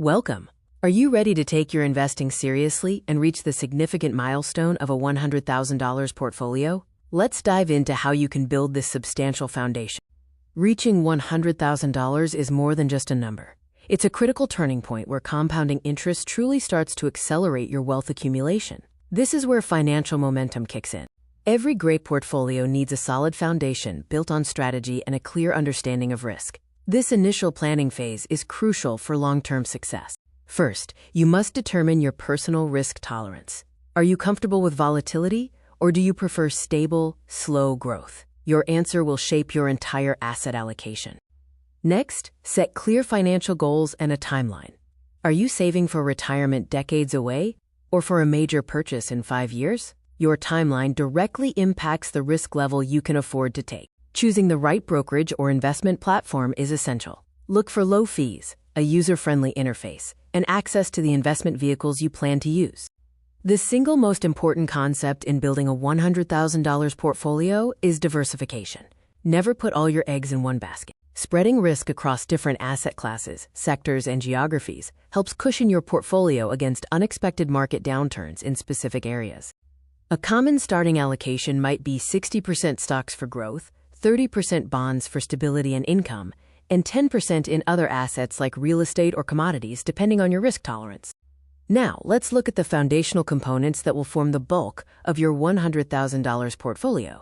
Welcome. Are you ready to take your investing seriously and reach the significant milestone of a $100,000 portfolio? Let's dive into how you can build this substantial foundation. Reaching $100,000 is more than just a number. It's a critical turning point where compounding interest truly starts to accelerate your wealth accumulation. This is where financial momentum kicks in. Every great portfolio needs a solid foundation built on strategy and a clear understanding of risk. This initial planning phase is crucial for long-term success. First, you must determine your personal risk tolerance. Are you comfortable with volatility, or do you prefer stable, slow growth? Your answer will shape your entire asset allocation. Next, set clear financial goals and a timeline. Are you saving for retirement decades away, or for a major purchase in 5 years? Your timeline directly impacts the risk level you can afford to take. Choosing the right brokerage or investment platform is essential. Look for low fees, a user-friendly interface, and access to the investment vehicles you plan to use. The single most important concept in building a $100,000 portfolio is diversification. Never put all your eggs in one basket. Spreading risk across different asset classes, sectors, and geographies helps cushion your portfolio against unexpected market downturns in specific areas. A common starting allocation might be 60% stocks for growth, 30% bonds for stability and income, and 10% in other assets like real estate or commodities, depending on your risk tolerance. Now, let's look at the foundational components that will form the bulk of your $100,000 portfolio.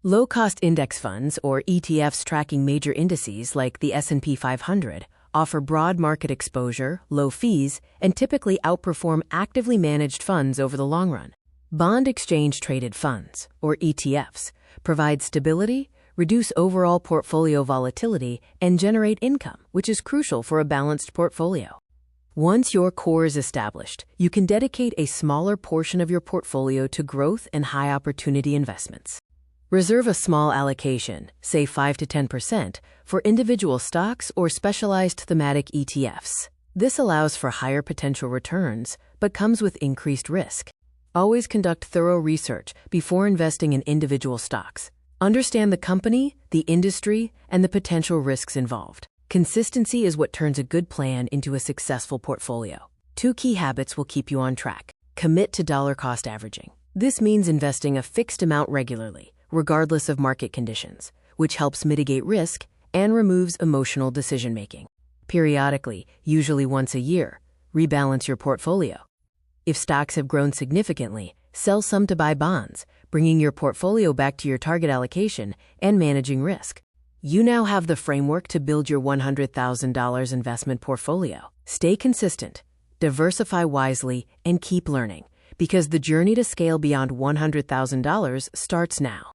Low-cost index funds, or ETFs tracking major indices like the S&P 500, offer broad market exposure, low fees, and typically outperform actively managed funds over the long run. Bond exchange-traded funds, or ETFs, provide stability, reduce overall portfolio volatility, and generate income, which is crucial for a balanced portfolio. Once your core is established, you can dedicate a smaller portion of your portfolio to growth and high-opportunity investments. Reserve a small allocation, say 5 to 10%, for individual stocks or specialized thematic ETFs. This allows for higher potential returns, but comes with increased risk. Always conduct thorough research before investing in individual stocks. Understand the company, the industry, and the potential risks involved. Consistency is what turns a good plan into a successful portfolio. 2 key habits will keep you on track. Commit to dollar cost averaging. This means investing a fixed amount regularly, regardless of market conditions, which helps mitigate risk and removes emotional decision-making. Periodically, usually once a year, rebalance your portfolio. If stocks have grown significantly, sell some to buy bonds, bringing your portfolio back to your target allocation and managing risk. You now have the framework to build your $100,000 investment portfolio. Stay consistent, diversify wisely, and keep learning, because the journey to scale beyond $100,000 starts now.